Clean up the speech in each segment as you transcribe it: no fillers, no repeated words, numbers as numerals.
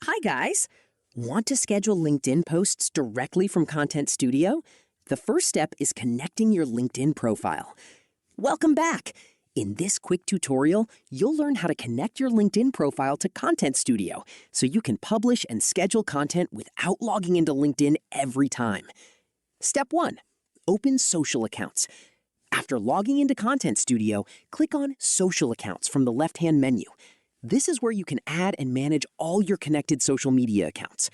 Hi, guys. Want to schedule LinkedIn posts directly from Content Studio? The first step is connecting your LinkedIn profile. Welcome back. In this quick tutorial, you'll learn how to connect your LinkedIn profile to Content Studio so you can publish and schedule content without logging into LinkedIn every time. Step 1. Open social accounts. After logging into Content Studio, click on Social Accounts from the left-hand menu. This is where you can add and manage all your connected social media accounts.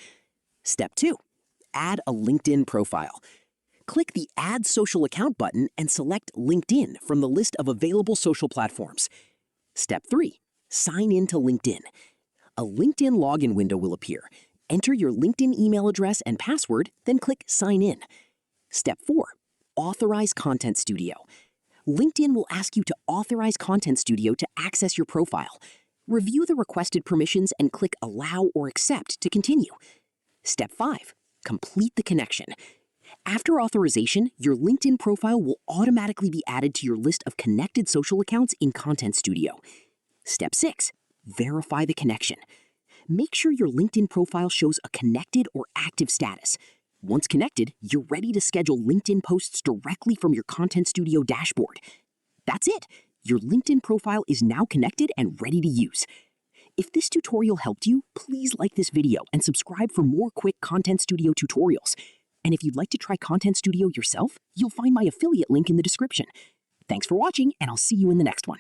Step 2. Add a LinkedIn profile. Click the Add Social Account button and select LinkedIn from the list of available social platforms. Step 3. Sign in to LinkedIn. A LinkedIn login window will appear. Enter your LinkedIn email address and password, then click Sign In. Step 4. Authorize Content Studio. LinkedIn will ask you to authorize Content Studio to access your profile. Review the requested permissions and click Allow or Accept to continue. Step 5. Complete the connection. After authorization, your LinkedIn profile will automatically be added to your list of connected social accounts in Content Studio. Step 6. Verify the connection. Make sure your LinkedIn profile shows a connected or active status. Once connected, you're ready to schedule LinkedIn posts directly from your Content Studio dashboard. That's it! Your LinkedIn profile is now connected and ready to use. If this tutorial helped you, please like this video and subscribe for more quick Content Studio tutorials. And if you'd like to try Content Studio yourself, you'll find my affiliate link in the description. Thanks for watching, and I'll see you in the next one.